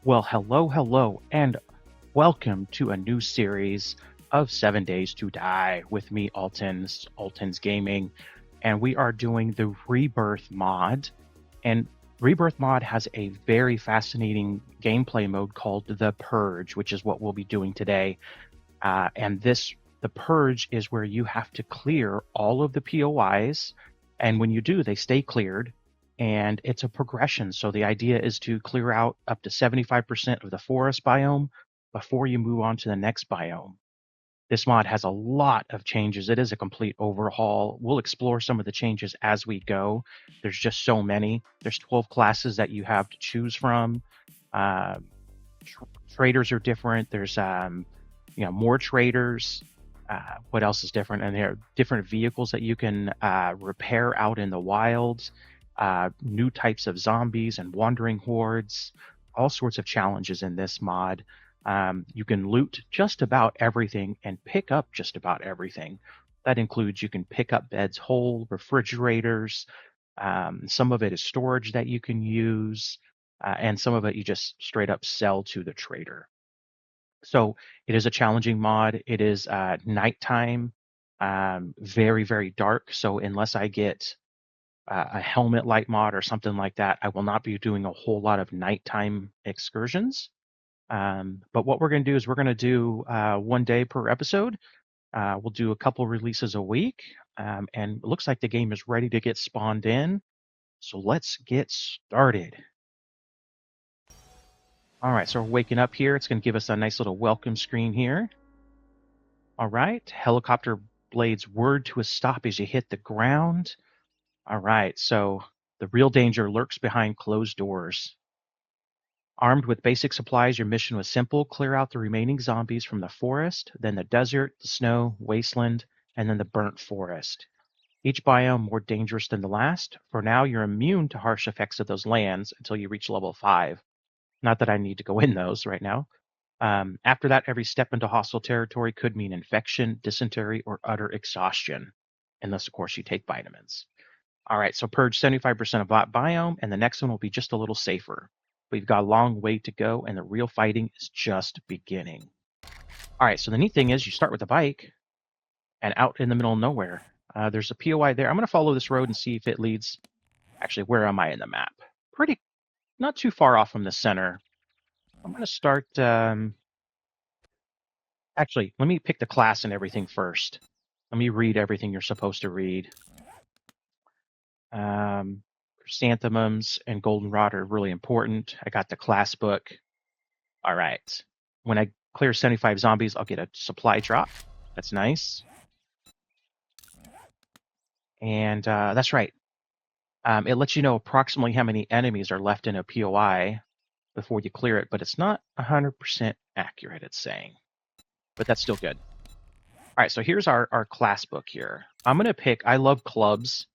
Well, hello, and welcome to a new series of 7 Days to Die with me, Alton's Gaming, and we are doing the Rebirth mod. And Rebirth mod has a very fascinating gameplay mode called the Purge, which is what we'll be doing today. The Purge is where you have to clear all of the POIs, and when you do, they stay cleared, and it's a progression. So the idea is to clear out up to 75% of the forest biome before you move on to the next biome. This mod has a lot of changes. It is a complete overhaul. We'll explore some of the changes as we go. There's just so many. There's 12 classes that you have to choose from. Traders are different. There's more traders. What else is different? And there are different vehicles that you can repair out in the wilds. New types of zombies and wandering hordes. All sorts of challenges in this mod. You can loot just about everything and pick up just about everything. That includes you can pick up beds whole, refrigerators. Some of it is storage that you can use, and some of it you just straight up sell to the trader. So it is a challenging mod. It is nighttime, very, very dark. So unless I get a helmet light mod or something like that, I will not be doing a whole lot of nighttime excursions. But what we're going to do is we're going to do 1 day per episode. We'll do a couple releases a week, and it looks like the game is ready to get spawned in. So let's get started. All right, so we're waking up here. It's going to give us a nice little welcome screen here. All right, helicopter blades word to a stop as you hit the ground. All right, so the real danger lurks behind closed doors. Armed with basic supplies, your mission was simple: clear out the remaining zombies from the forest, then the desert, the snow, wasteland, and then the burnt forest. Each biome more dangerous than the last. For now, you're immune to harsh effects of those lands until you reach level 5. Not that I need to go in those right now. After that, every step into hostile territory could mean infection, dysentery, or utter exhaustion, unless, of course, you take vitamins. All right, so purge 75% of biome, and the next one will be just a little safer. We've got a long way to go, and the real fighting is just beginning. All right, so the neat thing is you start with a bike, and out in the middle of nowhere, there's a POI there. I'm going to follow this road and see if it leads. Actually, where am I in the map? Not too far off from the center. I'm going to start. Actually, let me pick the class and everything first. Let me read everything you're supposed to read. Chrysanthemums and goldenrod are really important. I got the class book. All right. When I clear 75 zombies, I'll get a supply drop. That's nice. And that's right. It lets you know approximately how many enemies are left in a POI before you clear it, but it's not 100% accurate, it's saying. But that's still good. All right, so here's our class book here. I'm going to pick, I love clubs,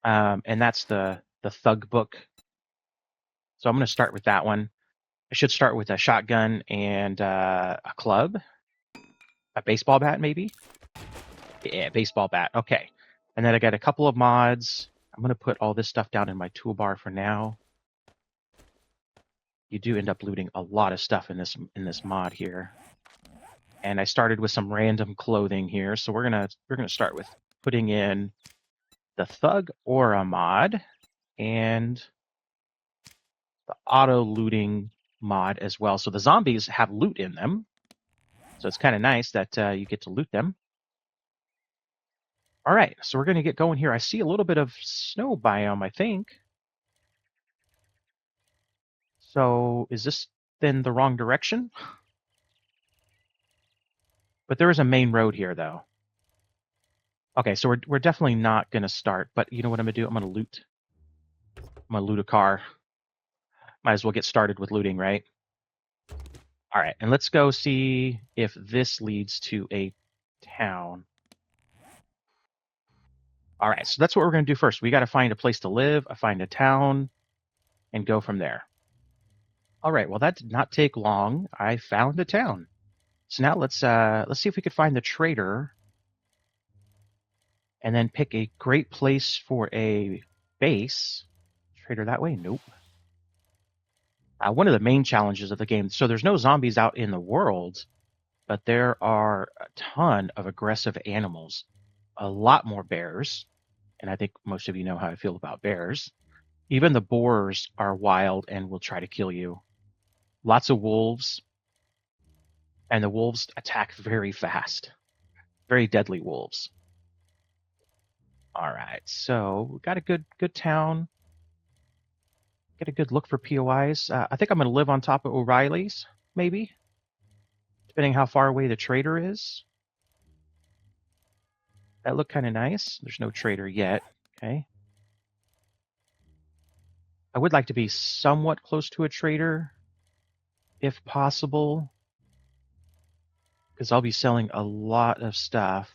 and that's the thug book. So I'm going to start with that one. I should start with a shotgun and a club. A baseball bat, maybe? Yeah, baseball bat. Okay. And then I got a couple of mods. I'm going to put all this stuff down in my toolbar for now. You do end up looting a lot of stuff in this mod here. And I started with some random clothing here, so we're gonna start with putting in the Thug Aura mod and the auto looting mod as well. So the zombies have loot in them, so it's kind of nice that you get to loot them. All right, so we're gonna get going here. I see a little bit of snow biome, I think. So is this then the wrong direction? But there is a main road here, though. Okay, so we're definitely not gonna start. But you know what I'm gonna do? I'm gonna loot. I'm gonna loot a car. Might as well get started with looting, right? All right, and let's go see if this leads to a town. All right, so that's what we're going to do first. We got to find a place to live, find a town, and go from there. All right, well, that did not take long. I found a town. So now let's see if we could find the trader and then pick a great place for a base. Trader that way? Nope. One of the main challenges of the game, so there's no zombies out in the world, but there are a ton of aggressive animals. A lot more bears, and I think most of you know how I feel about bears. Even the boars are wild and will try to kill you. Lots of wolves, and the wolves attack very fast. Very deadly wolves. All right, so we got a good town. Get a good look for POIs. I think I'm going to live on top of O'Reilly's, maybe, depending how far away the trader is. That looked kind of nice. There's no trader yet. Okay. I would like to be somewhat close to a trader, if possible, because I'll be selling a lot of stuff.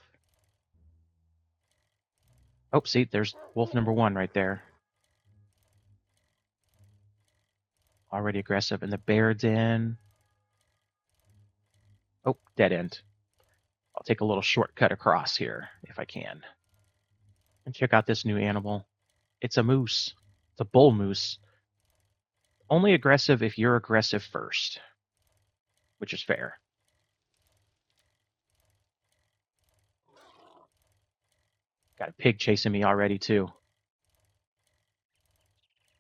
Oh, see, there's wolf number 1 right there. Already aggressive. And the bear den. Oh, dead end. I'll take a little shortcut across here, if I can. And check out this new animal. It's a moose. It's a bull moose. Only aggressive if you're aggressive first, which is fair. Got a pig chasing me already, too.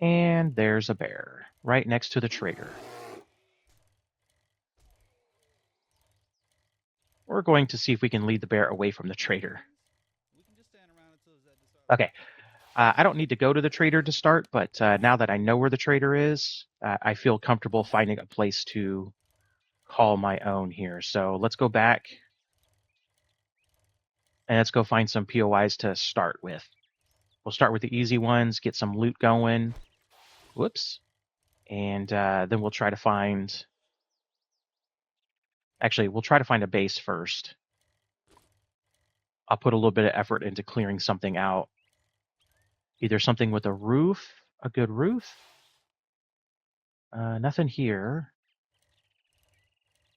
And there's a bear right next to the trader. We're going to see if we can lead the bear away from the trader. Okay. I don't need to go to the trader to start, but now that I know where the trader is, I feel comfortable finding a place to call my own here. So let's go back and let's go find some POIs to start with. We'll start with the easy ones, get some loot going. Whoops. And then we'll try to find... Actually, we'll try to find a base first. I'll put a little bit of effort into clearing something out. Either something with a roof, a good roof. Nothing here.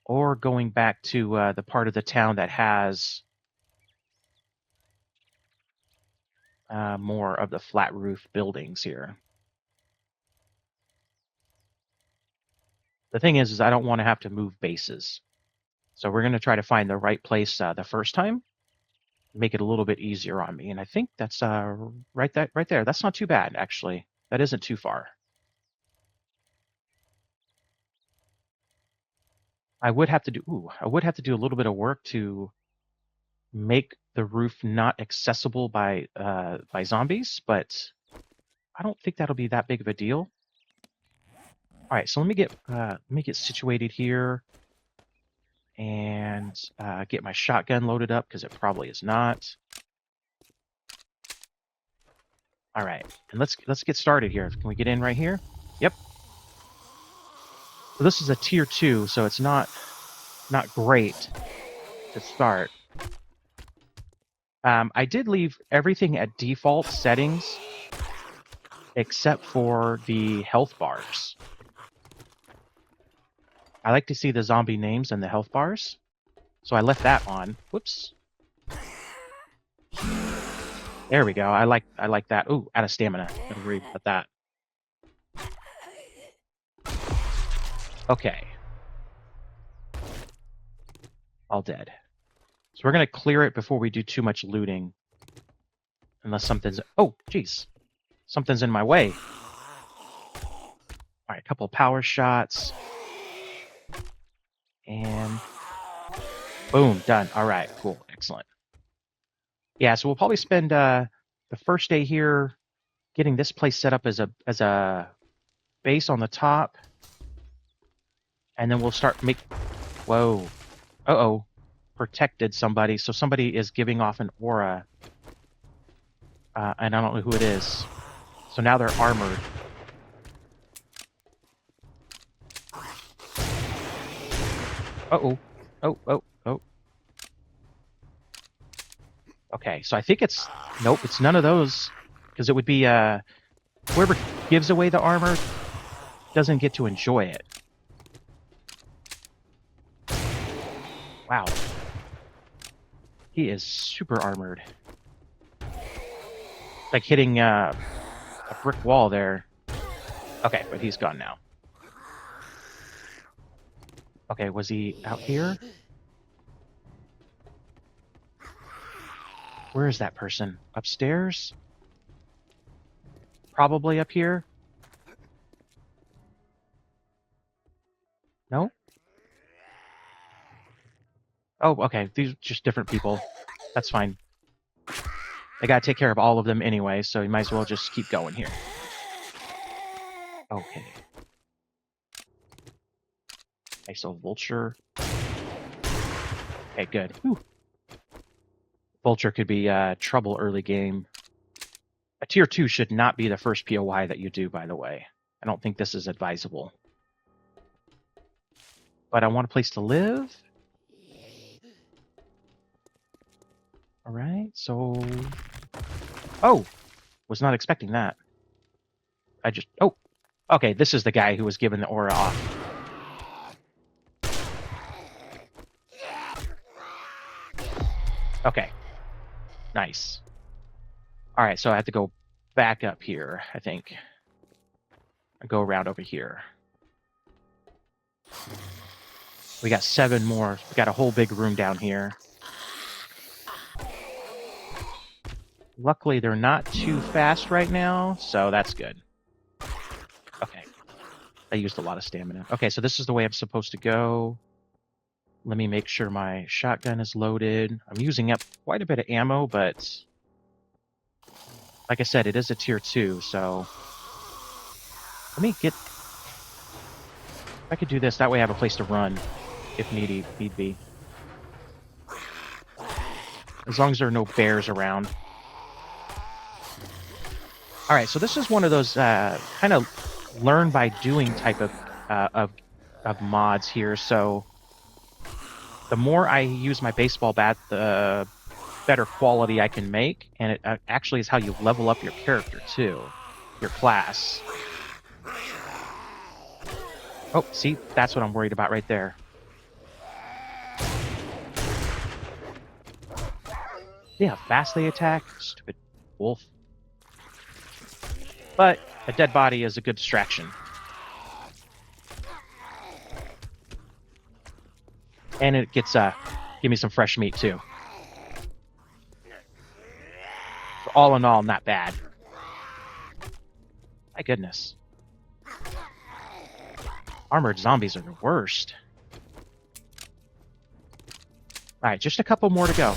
Or going back to the part of the town that has more of the flat roof buildings here. The thing is I don't want to have to move bases. So we're going to try to find the right place the first time. Make it a little bit easier on me. And I think that's right there. That's not too bad, actually. That isn't too far. I would have to do a little bit of work to make the roof not accessible by zombies, but I don't think that'll be that big of a deal. All right, so let me get situated here and get my shotgun loaded up because it probably is not. All right, and let's get started here. Can we get in right here? Yep. So this is a tier 2, so it's not great to start. I did leave everything at default settings except for the health bars. I like to see the zombie names and the health bars, so I left that on. Whoops. There we go. I like that. Ooh, out of stamina. I agree with that. Okay. All dead. So we're going to clear it before we do too much looting. Unless something's... Oh, jeez. Something's in my way. All right, a couple of power shots. And... boom, done. All right, cool. Excellent. Yeah, so we'll probably spend the first day here getting this place set up as a base on the top. And then we'll start Whoa. Uh-oh. Protected somebody. So somebody is giving off an aura. And I don't know who it is. So now they're armored. Uh-oh. Oh. Okay, so I think it's... Nope, it's none of those. Because it would be... whoever gives away the armor doesn't get to enjoy it. Wow. He is super armored. Like hitting a brick wall there. Okay, but he's gone now. Okay, was he out here? Where is that person? Upstairs? Probably up here? No? Oh, okay. These are just different people. That's fine. I gotta take care of all of them anyway, so you might as well just keep going here. Okay. Nice little vulture. Okay, good. Whew. Vulture could be trouble early game. A tier 2 should not be the first POI that you do, by the way. I don't think this is advisable. But I want a place to live. Alright, so... Oh! Was not expecting that. Oh! Okay, this is the guy who was given the aura off. Okay. Nice. Alright, so I have to go back up here, I think. I go around over here. We got 7 more. We got a whole big room down here. Luckily, they're not too fast right now, so that's good. Okay. I used a lot of stamina. Okay, so this is the way I'm supposed to go. Let me make sure my shotgun is loaded. I'm using up quite a bit of ammo, but... like I said, it is a tier 2, so... let me get... if I could do this, that way I have a place to run, if need be. As long as there are no bears around. Alright, so this is one of those kind of learn by doing type of mods here, so... the more I use my baseball bat, the better quality I can make, and it actually is how you level up your character, too. Your class. Oh, see? That's what I'm worried about right there. Yeah, fast they attack. Stupid wolf. But a dead body is a good distraction. And it gets, give me some fresh meat, too. So all in all, not bad. My goodness. Armored zombies are the worst. Alright, just a couple more to go.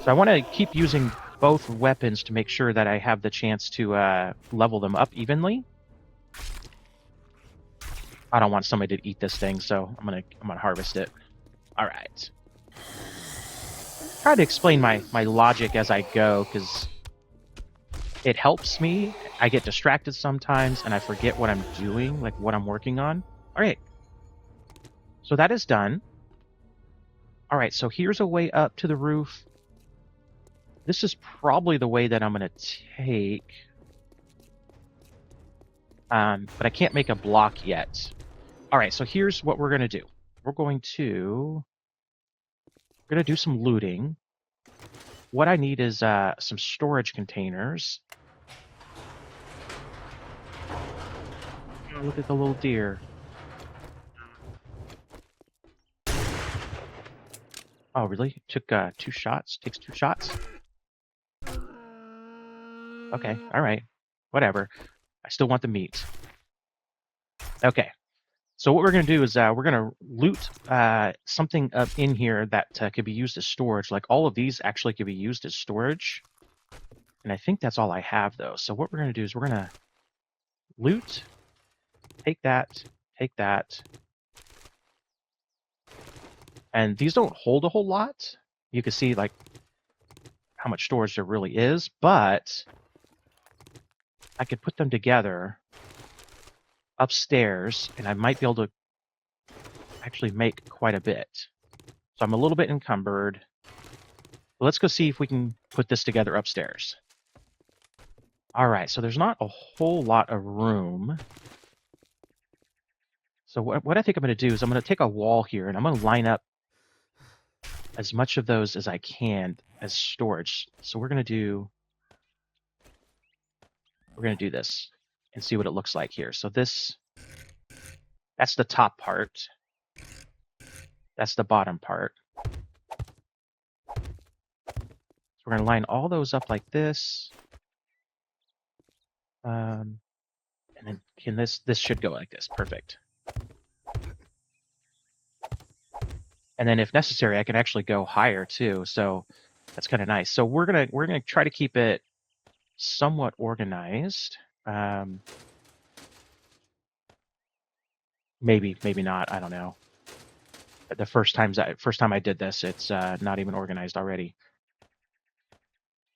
So I want to keep using both weapons to make sure that I have the chance to level them up evenly. I don't want somebody to eat this thing, so I'm gonna harvest it. Alright. Try to explain my logic as I go, because it helps me. I get distracted sometimes, and I forget what I'm doing, like what I'm working on. Alright. So that is done. Alright, so here's a way up to the roof. This is probably the way that I'm going to take. But I can't make a block yet. Alright, so here's what we're going to do. We're going to do some looting. What I need is some storage containers. Oh, look at the little deer. Oh, really? It took 2 shots? Takes 2 shots? Okay, alright. Whatever. I still want the meat. Okay. So what we're going to do is we're going to loot something up in here that could be used as storage. Like all of these actually could be used as storage. And I think that's all I have, though. So what we're going to do is we're going to loot. Take that. Take that. And these don't hold a whole lot. You can see like how much storage there really is. But I could put them together upstairs, and I might be able to actually make quite a bit. So I'm a little bit encumbered. But let's go see if we can put this together upstairs. Alright, so there's not a whole lot of room. So what I think I'm going to do is I'm going to take a wall here, and I'm going to line up as much of those as I can as storage. So we're going to do this and see what it looks like here. So this That's the top part. That's the bottom part. So we're going to line all those up like this. And then this should go like this. Perfect. And then if necessary, I can actually go higher too. So that's kind of nice. So we're gonna try to keep it somewhat organized. Maybe not. I don't know. But the first time I did this, it's not even organized already.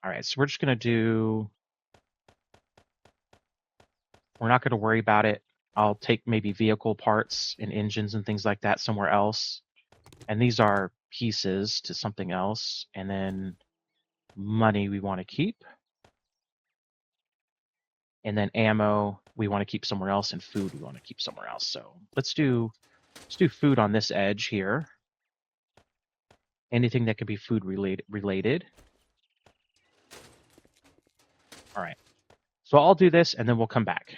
All right, so we're just gonna do. We're not gonna worry about it. I'll take maybe vehicle parts and engines and things like that somewhere else. And these are pieces to something else. And then money we want to keep. And then ammo we want to keep somewhere else, and food we want to keep somewhere else. So let's do food on this edge here. Anything that could be food related. All right. So I'll do this and then we'll come back.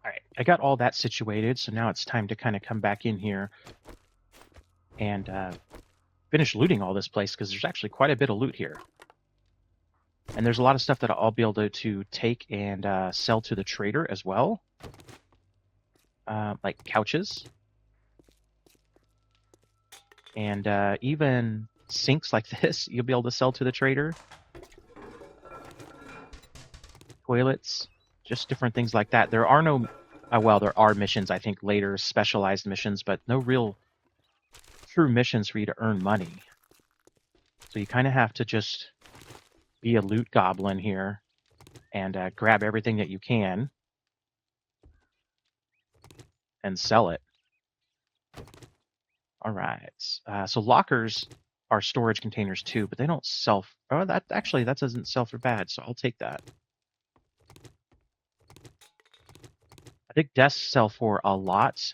All right. I got all that situated. So now it's time to kind of come back in here and finish looting all this place, because there's actually quite a bit of loot here. And there's a lot of stuff that I'll be able to take and sell to the trader as well. Like couches. And even sinks like this, you'll be able to sell to the trader. Toilets, just different things like that. There are no, well, there are missions, I think, later, specialized missions, but no real true missions for you to earn money. So you kind of have to just be a loot goblin here and grab everything that you can and sell it. All right. So lockers are storage containers too, but they don't sell. Oh, that doesn't sell for bad, so I'll take that. I think desks sell for a lot.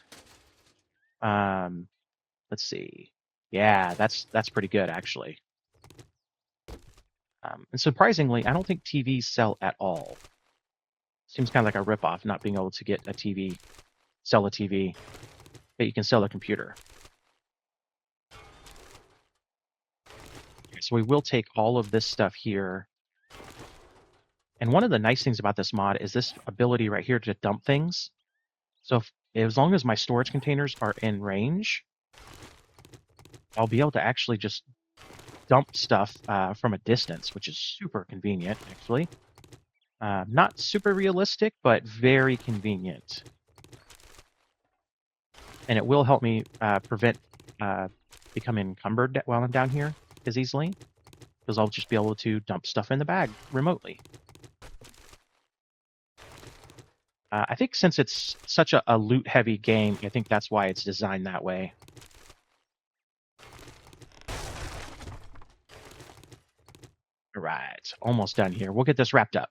Let's see. Yeah, that's pretty good actually. And surprisingly, I don't think TVs sell at all. Seems kind of like a ripoff, not being able to get a TV, sell a TV, but you can sell a computer. Okay, so we will take all of this stuff here. And one of the nice things about this mod is this ability right here to dump things. So as long as my storage containers are in range, I'll be able to actually just dump stuff from a distance, which is super convenient, actually. Not super realistic, but very convenient. And it will help me prevent becoming encumbered while I'm down here as easily, because I'll just be able to dump stuff in the bag remotely. I think since it's such a loot-heavy game, I think that's why it's designed that way. All right, almost done here. We'll get this wrapped up.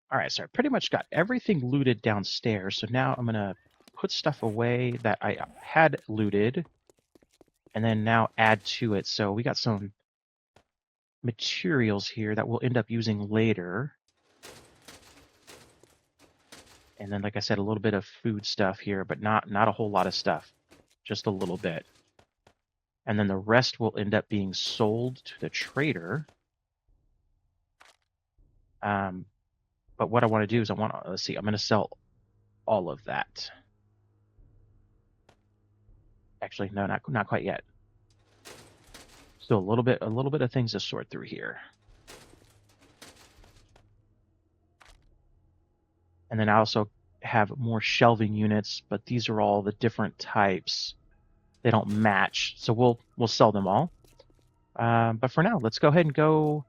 All right, so I pretty much got everything looted downstairs. So now I'm going to put stuff away that I had looted and then now add to it. So we got some materials here that we'll end up using later. And then, like I said, a little bit of food stuff here, but not a whole lot of stuff, just a little bit. And then the rest will end up being sold to the trader. But what I want to do is let's see, I'm going to sell all of that. Actually, no, not quite yet. Still a little bit of things to sort through here. And then I also have more shelving units, but these are all the different types. They don't match, so we'll sell them all. But for now, let's go ahead and go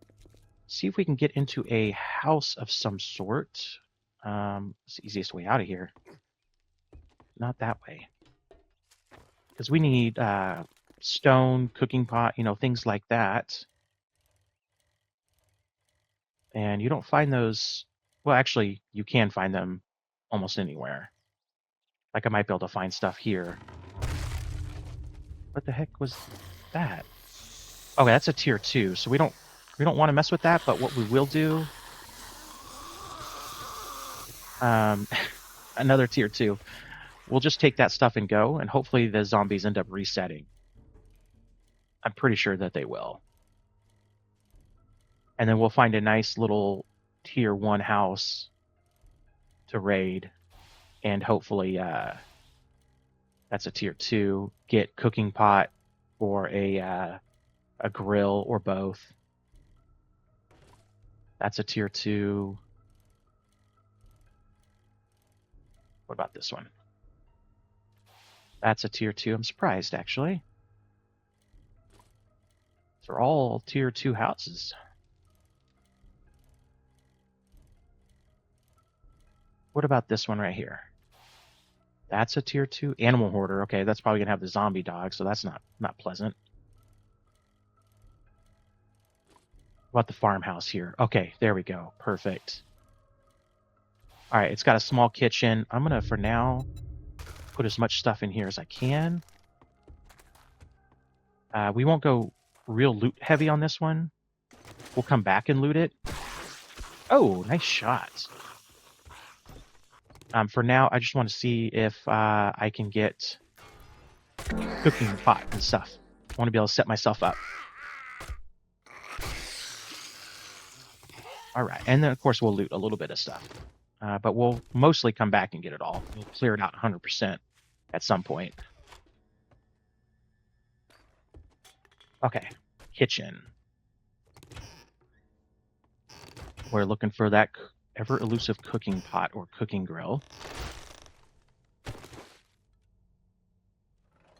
see if we can get into a house of some sort. It's the easiest way out of here. Not that way. Because we need stone, cooking pot, things like that. And you don't find those. Well, actually, you can find them almost anywhere. Like I might be able to find stuff here. What the heck was that? Okay, that's a tier 2, so we don't want to mess with that. But what we will do, Another tier 2. We'll just take that stuff and go, and hopefully the zombies end up resetting. I'm pretty sure that they will. And then we'll find a nice little tier 1 house to raid, and hopefully that's a tier 2. Get cooking pot or a grill or both. That's a tier 2. What about this one? That's a tier 2. I'm surprised, actually. These are all tier 2 houses. What about this one right here? That's a tier 2. Animal hoarder. Okay, that's probably going to have the zombie dog, so that's not pleasant. What about the farmhouse here? Okay, there we go. Perfect. All right, it's got a small kitchen. I'm going to, for now, put as much stuff in here as I can. We won't go real loot heavy on this one. We'll come back and loot it. Oh, nice shot. For now, I just want to see if I can get cooking pot and stuff. I want to be able to set myself up. All right, and then of course we'll loot a little bit of stuff. But we'll mostly come back and get it all. We'll clear it out 100% at some point. Okay, kitchen. We're looking for that ever elusive cooking pot or cooking grill.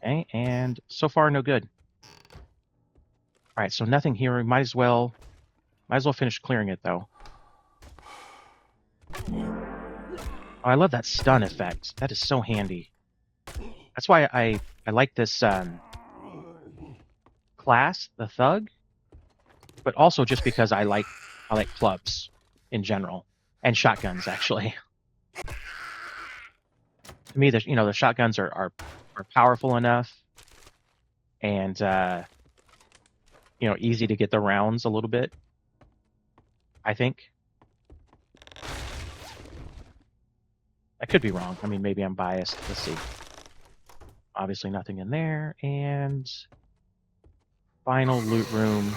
Okay, and so far no good. All right, so nothing here. We might as well finish clearing it though. Oh, I love that stun effect. That is so handy. That's why I like this class, the thug, but also just because I like clubs in general and shotguns actually. To me, the shotguns are powerful enough and easy to get the rounds a little bit, I think. I could be wrong. I mean, maybe I'm biased. Let's see. Obviously nothing in there. And final loot room.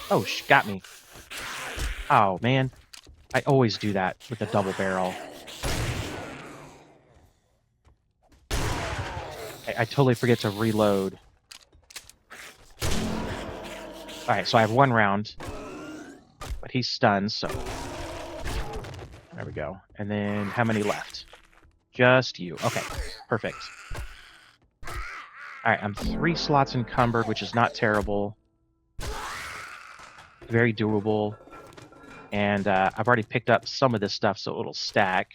Oh, got me. Oh, man. I always do that with the double barrel. I totally forget to reload. Alright, so I have one round. But he's stunned, so... There we go. And then how many left? Just you. Okay, perfect. Alright, I'm 3 slots encumbered, which is not terrible. Very doable. And I've already picked up some of this stuff, so it'll stack.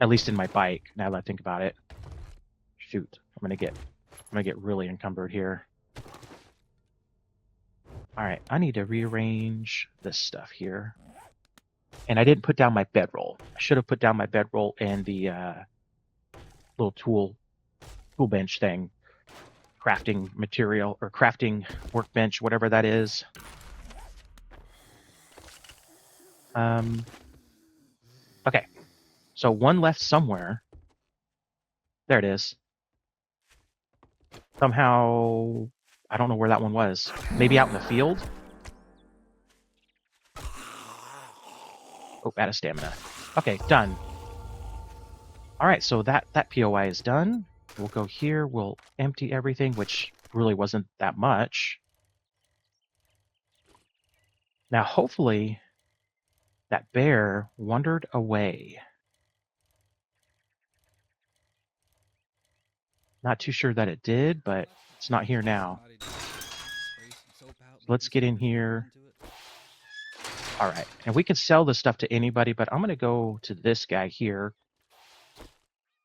At least in my bike, now that I think about it. Shoot, I'm gonna get really encumbered here. Alright, I need to rearrange this stuff here. And I didn't put down my bedroll. I should have put down my bedroll and the little tool bench thing. Crafting material, or crafting workbench, whatever that is. Okay. So one left somewhere. There it is. Somehow, I don't know where that one was. Maybe out in the field? Oh, out of stamina. Okay, done. Alright, so that POI is done. We'll go here, we'll empty everything, which really wasn't that much. Now, hopefully, that bear wandered away. Not too sure that it did, but it's not here now. Let's get in here. All right, and we can sell this stuff to anybody, but I'm going to go to this guy here.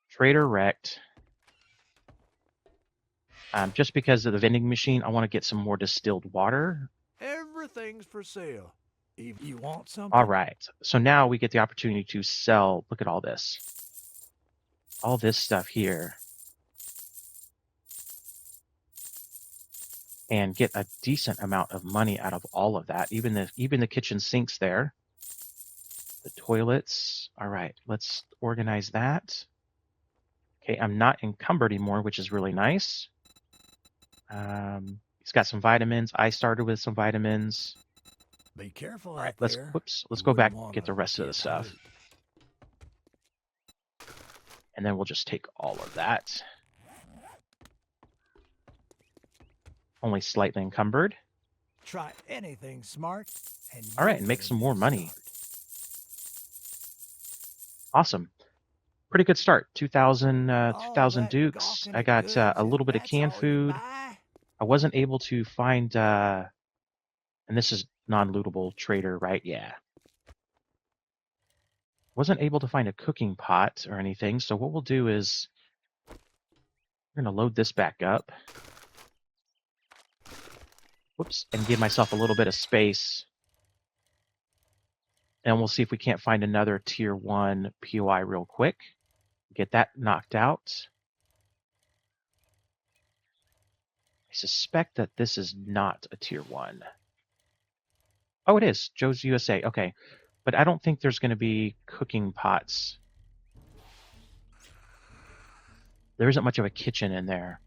Trader Rect. Just because of the vending machine, I want to get some more distilled water. Everything's for sale. If you want something. All right, so now we get the opportunity to sell. Look at all this. All this stuff here. And get a decent amount of money out of all of that. Even the kitchen sinks there. The toilets. All right, let's organize that. Okay, I'm not encumbered anymore, which is really nice. He's got some vitamins. I started with some vitamins. Be careful All right, out let's there. let's You go wouldn't back want get the to rest of the get stuff, hurt. and then we'll just take all of that. Only slightly encumbered. Try anything smart, and All right, you'll and get make a some good more money. start. Awesome. Pretty good start. 2,000 All 2,000 that dukes. gawking I at got goods, a and little bit of that's canned all you food. buy? I wasn't able to find, and this is non-lootable trader, right? Yeah. Wasn't able to find a cooking pot or anything. So what we'll do is we're going to load this back up. Whoops, and give myself a little bit of space. And we'll see if we can't find another tier 1 POI real quick. Get that knocked out. I suspect that this is not a tier 1. Oh, it is. Joe's USA. Okay. But I don't think there's going to be cooking pots. There isn't much of a kitchen in there.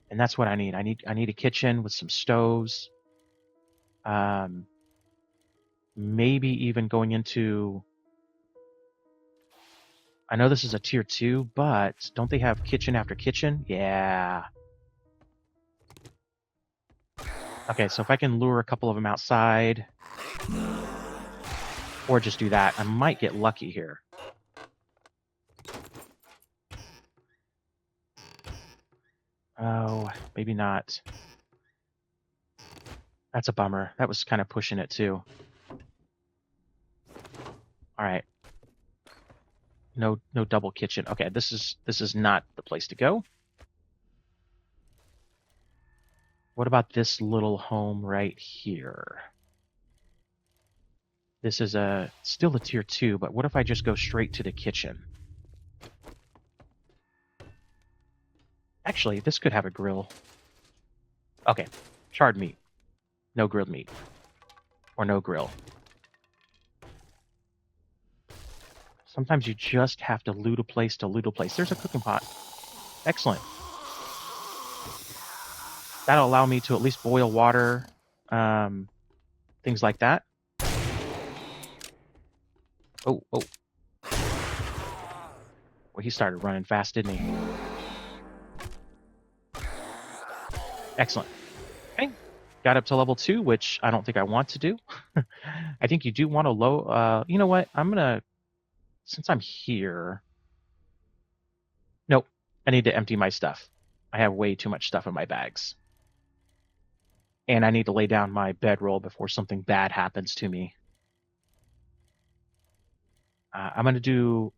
And that's what I need. I need a kitchen with some stoves. Maybe even going into... I know this is a tier 2, but don't they have kitchen after kitchen? Yeah. Okay, so if I can lure a couple of them outside, or just do that, I might get lucky here. Oh, maybe not. That's a bummer. That was kind of pushing it too. All right. No double kitchen. Okay, this is not the place to go. What about this little home right here? This is still a tier 2, but what if I just go straight to the kitchen? Actually, this could have a grill. Okay, charred meat. No grilled meat. Or no grill. Sometimes you just have to loot a place to loot a place. There's a cooking pot. Excellent. That'll allow me to at least boil water, things like that. Oh. Well, he started running fast, didn't he? Excellent. Okay. Got up to level 2, which I don't think I want to do. I think you do want to low... you know what? I'm going to... Since I'm here... Nope. I need to empty my stuff. I have way too much stuff in my bags. And I need to lay down my bedroll before something bad happens to me. I'm going to do...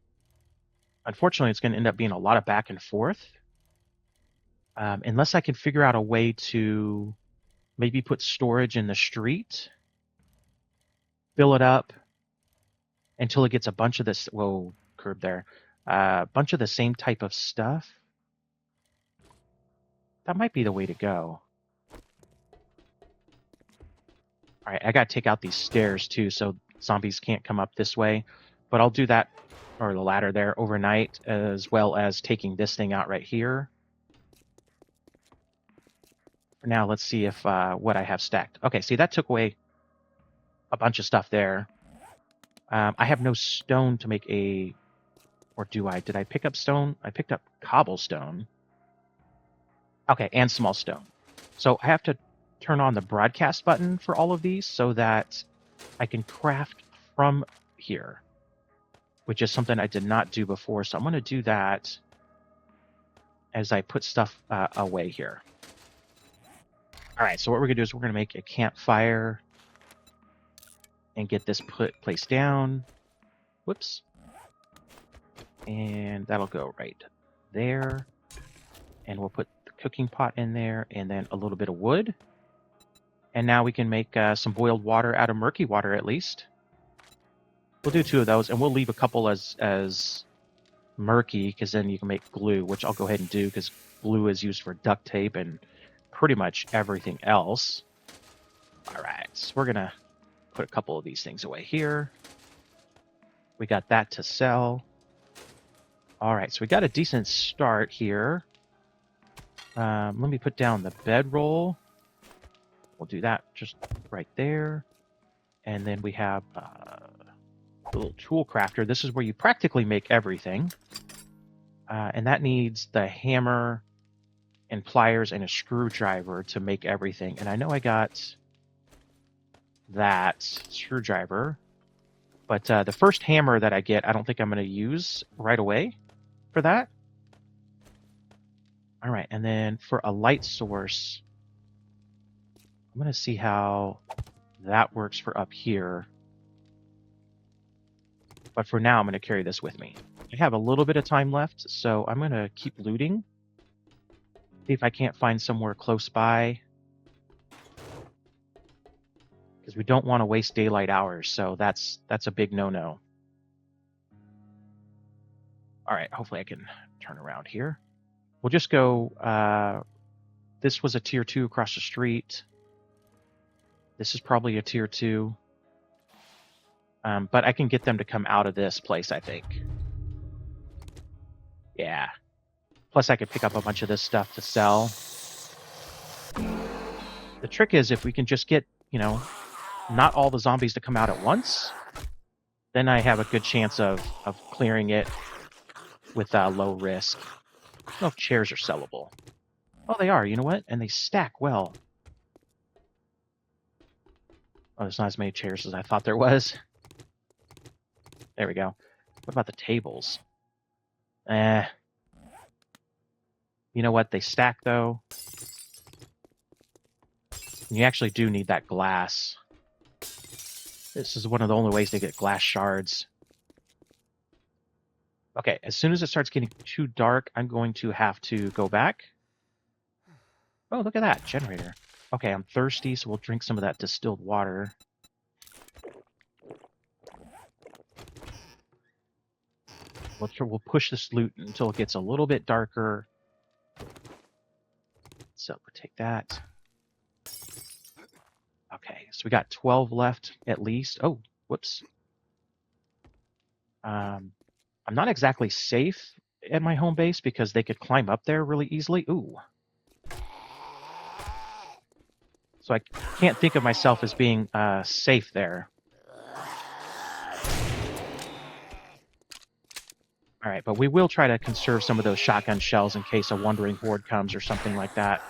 Unfortunately, it's going to end up being a lot of back and forth. Unless I can figure out a way to maybe put storage in the street. Fill it up until it gets a bunch of this... Whoa, curb there. A bunch of the same type of stuff. That might be the way to go. All right, I got to take out these stairs too, so zombies can't come up this way. But I'll do that, or the ladder there, overnight, as well as taking this thing out right here. For now, let's see if what I have stacked. Okay, see, that took away a bunch of stuff there. I have no stone to make a... Or do I? Did I pick up stone? I picked up cobblestone. Okay, and small stone. So I have to turn on the broadcast button for all of these so that I can craft from here, which is something I did not do before. So I'm going to do that as I put stuff away here. All right, so what we're going to do is we're going to make a campfire and get this placed down. Whoops. And that'll go right there. And we'll put the cooking pot in there and then a little bit of wood. And now we can make some boiled water out of murky water at least. We'll do 2 of those, and we'll leave a couple as murky, because then you can make glue, which I'll go ahead and do, because glue is used for duct tape and pretty much everything else. All right, so we're going to put a couple of these things away here. We got that to sell. All right, so we got a decent start here. Let me put down the bedroll. We'll do that just right there. And then we have a little tool crafter. This is where you practically make everything. And that needs the hammer and pliers and a screwdriver to make everything. And I know I got that screwdriver. But the first hammer that I get, I don't think I'm going to use right away for that. All right, and then for a light source, I'm going to see how that works for up here. But for now, I'm going to carry this with me. I have a little bit of time left, so I'm going to keep looting. See if I can't find somewhere close by. Because we don't want to waste daylight hours, so that's a big no-no. All right, hopefully I can turn around here. We'll just go, this was a tier 2 across the street. This is probably a tier 2. But I can get them to come out of this place, I think. Yeah. Plus I could pick up a bunch of this stuff to sell. The trick is if we can just get, not all the zombies to come out at once, then I have a good chance of clearing it with low risk. I don't know if chairs are sellable. Oh, they are. You know what? And they stack well. Oh, there's not as many chairs as I thought there was. There we go. What about the tables? You know what? They stack, though. And you actually do need that glass. This is one of the only ways to get glass shards. Okay, as soon as it starts getting too dark, I'm going to have to go back. Oh, look at that. Generator. Okay, I'm thirsty, so we'll drink some of that distilled water. We'll push this loot until it gets a little bit darker. So we'll take that. Okay, so we got 12 left at least. Oh, whoops. I'm not exactly safe at my home base because they could climb up there really easily. Ooh. So I can't think of myself as being safe there. All right, but we will try to conserve some of those shotgun shells in case a wandering horde comes or something like that.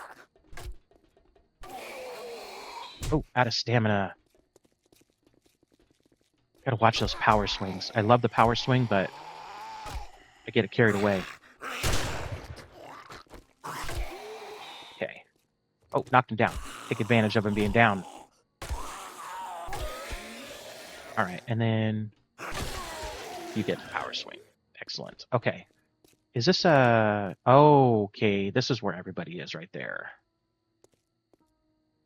Oh, out of stamina. Gotta watch those power swings. I love the power swing, but I get it carried away. Okay. Oh, knocked him down. Take advantage of him being down. All right, and then you get the power swing. Excellent. Okay. Is this a... Oh, okay, this is where everybody is right there.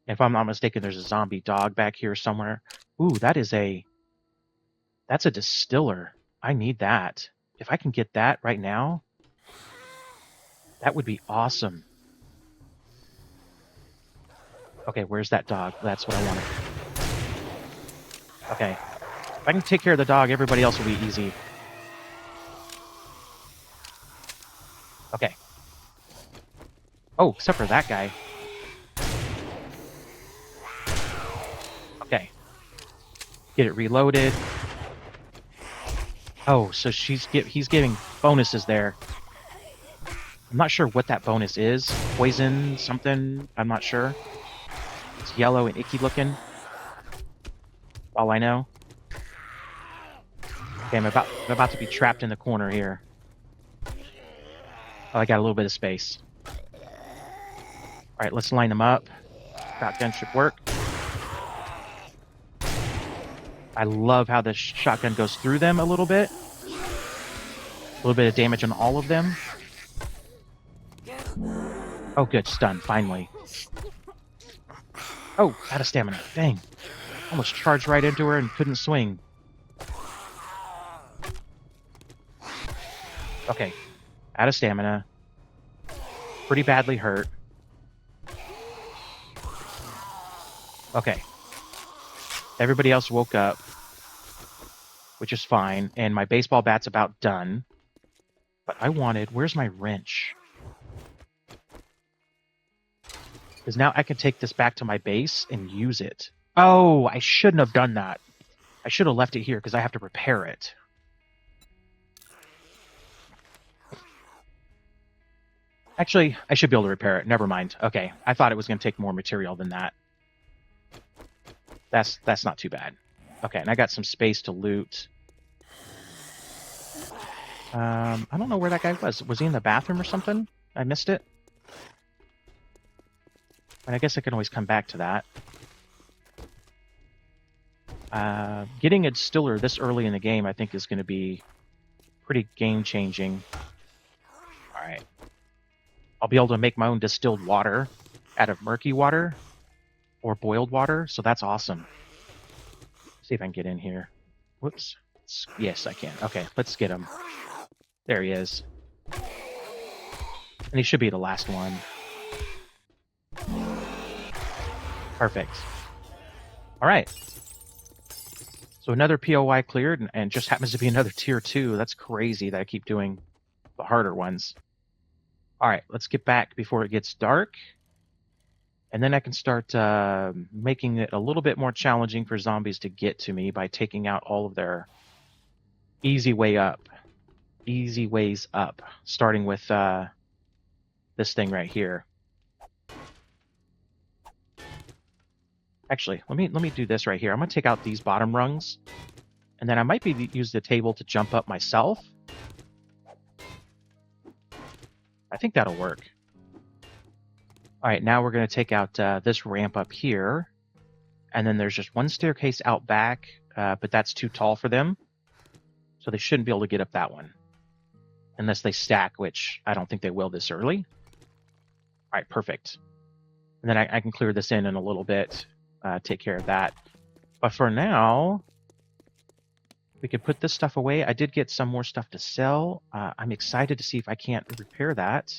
If I'm not mistaken, there's a zombie dog back here somewhere. Ooh, that's a distiller. I need that. If I can get that right now, that would be awesome. Okay, where's that dog? That's what I wanted. Okay. If I can take care of the dog, everybody else will be easy. Okay. Oh, except for that guy. Okay. Get it reloaded. Oh, so he's giving bonuses there. I'm not sure what that bonus is. Poison, something, I'm not sure. It's yellow and icky looking. All I know. Okay, I'm about to be trapped in the corner here. Oh, I got a little bit of space. Alright, let's line them up. Shotgun should work. I love how the shotgun goes through them a little bit. A little bit of damage on all of them. Oh, good. Stun, finally. Oh, out of stamina. Dang. Almost charged right into her and couldn't swing. Okay. Out of stamina. Pretty badly hurt. Okay. Everybody else woke up. which is fine. And my baseball bat's about done. But I wanted... Where's my wrench? Because now I can take this back to my base and use it. Oh, I shouldn't have done that. I should have left it here because I have to repair it. Actually, I should be able to repair it. Never mind. Okay, I thought it was going to take more material than that. That's not too bad. Okay, and I got some space to loot. I don't know where that guy was. Was he in the bathroom or something? I missed it. And I guess I can always come back to that. Getting a distiller this early in the game, I think, is going to be pretty game-changing. All right. I'll be able to make my own distilled water out of murky water or boiled water, so that's awesome. See if I can get in here. Whoops. Yes, I can. Okay, let's get him. There he is. And he should be the last one. Perfect. All right. So another POI cleared, and just happens to be another tier 2. That's crazy that I keep doing the harder ones. All right, let's get back before it gets dark. And then I can start making it a little bit more challenging for zombies to get to me by taking out all of their easy ways up, starting with this thing right here. Actually, let me do this right here. I'm going to take out these bottom rungs, and then I might use the table to jump up myself. I think that'll work. All right, now we're going to take out this ramp up here, and then there's just one staircase out back, but that's too tall for them, so they shouldn't be able to get up that one, unless they stack, which I don't think they will this early. All right, perfect. And then I can clear this in a little bit, take care of that. But for now, we could put this stuff away. I did get some more stuff to sell. I'm excited to see if I can't repair that.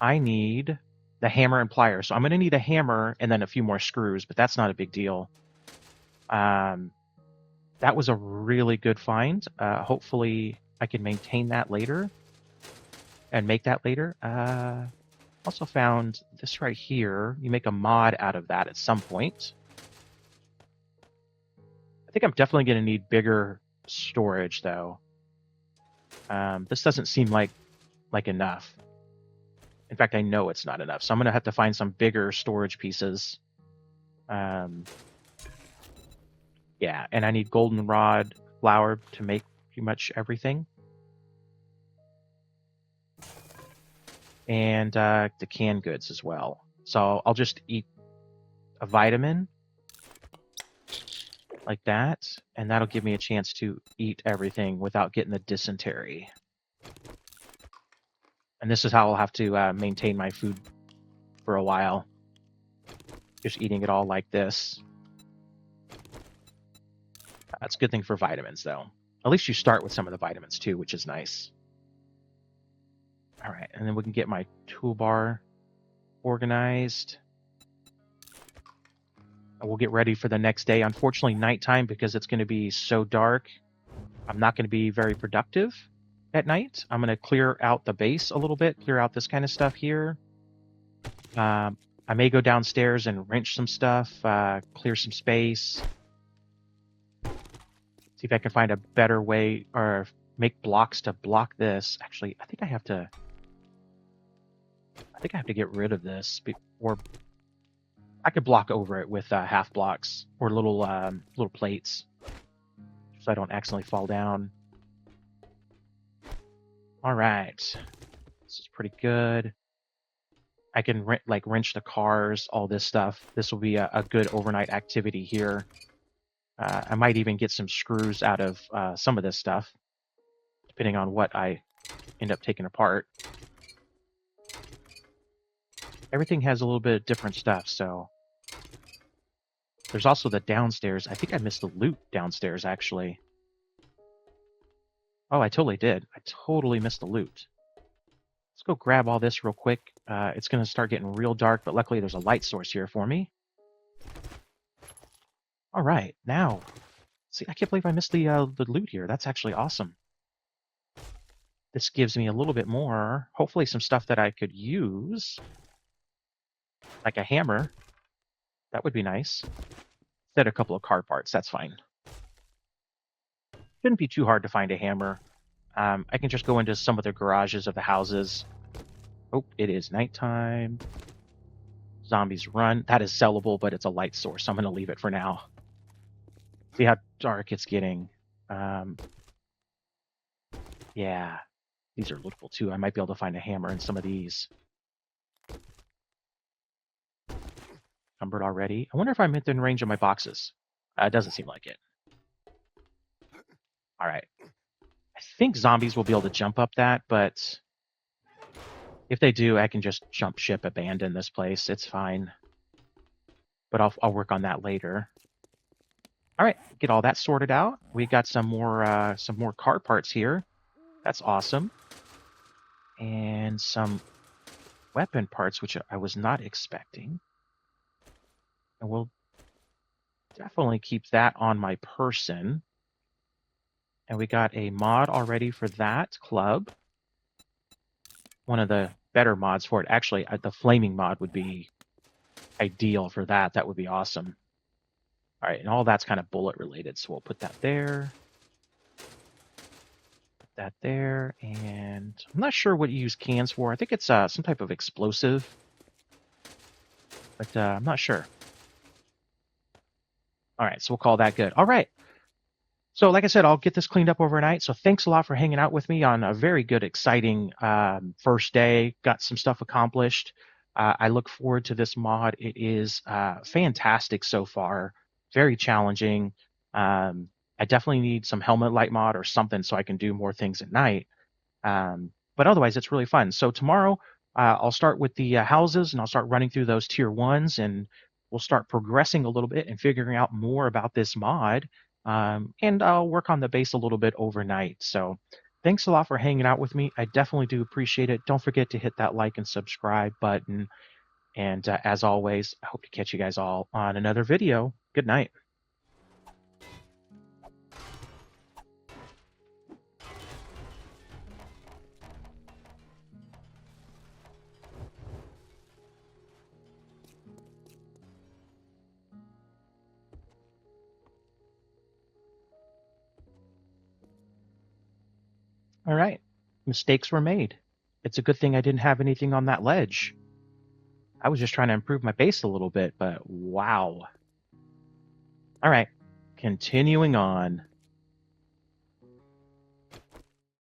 I need the hammer and pliers. So I'm going to need a hammer and then a few more screws, but that's not a big deal. That was a really good find. Hopefully I can maintain that later and make that later. Also found this right here. You make a mod out of that at some point. I think I'm definitely going to need bigger storage, though. This doesn't seem like enough. In fact, I know it's not enough, so I'm going to have to find some bigger storage pieces. Yeah, and I need goldenrod flour to make pretty much everything. And the canned goods as well. So I'll just eat a vitamin like that, and that'll give me a chance to eat everything without getting the dysentery. And this is how I'll have to maintain my food for a while. Just eating it all like this. That's a good thing for vitamins, though. At least you start with some of the vitamins, too, which is nice. All right, and then we can get my toolbar organized. And we'll get ready for the next day. Unfortunately, nighttime, because it's going to be so dark, I'm not going to be very productive at night. I'm going to clear out the base a little bit, clear out this kind of stuff here. I may go downstairs and wrench some stuff, clear some space. See if I can find a better way, or make blocks to block this. Actually, I think I have to get rid of this, or I could block over it with half blocks or little plates, so I don't accidentally fall down. All right, this is pretty good. I can wrench the cars, all this stuff. This will be a good overnight activity here. I might even get some screws out of some of this stuff, depending on what I end up taking apart. Everything has a little bit of different stuff, so. There's also the downstairs. I think I missed the loot downstairs, actually. Oh, I totally did. I totally missed the loot. Let's go grab all this real quick. It's going to start getting real dark, but luckily there's a light source here for me. All right, now See, I can't believe I missed the loot here. That's actually awesome. This gives me a little bit more, hopefully some stuff that I could use, like a hammer. That would be nice. Instead of a couple of car parts, that's fine. Shouldn't be too hard to find a hammer. I can just go into some of the garages of the houses. Oh, it is nighttime. Zombies run. That is sellable, but it's a light source, so I'm going to leave it for now. See how dark it's getting. Yeah, these are lootable too. I might be able to find a hammer in some of these. Numbered already. I wonder if I'm within range of my boxes. It doesn't seem like it. All right. I think zombies will be able to jump up that, but if they do, I can just jump ship, abandon this place. It's fine. But I'll work on that later. All right, get all that sorted out. We got some more car parts here. That's awesome. And some weapon parts, which I was not expecting. And we'll definitely keep that on my person. And we got a mod already for that club. One of the better mods for it. Actually, the flaming mod would be ideal for that. That would be awesome. All right, and all that's kind of bullet related, so we'll put that there. Put that there, and I'm not sure what you use cans for. I think it's some type of explosive, but I'm not sure. All right, so we'll call that good. All right. So like I said, I'll get this cleaned up overnight. So thanks a lot for hanging out with me on a very good, exciting first day. Got some stuff accomplished. I look forward to this mod. It is fantastic so far. Very challenging. I definitely need some helmet light mod or something so I can do more things at night. But otherwise, it's really fun. So tomorrow, I'll start with the houses, and I'll start running through those tier 1s, and we'll start progressing a little bit and figuring out more about this mod. And I'll work on the base a little bit overnight. So thanks a lot for hanging out with me. I definitely do appreciate it. Don't forget to hit that like and subscribe button. And as always, I hope to catch you guys all on another video. Good night. All right. Mistakes were made. It's a good thing I didn't have anything on that ledge. I was just trying to improve my base a little bit, but wow. All right. Continuing on.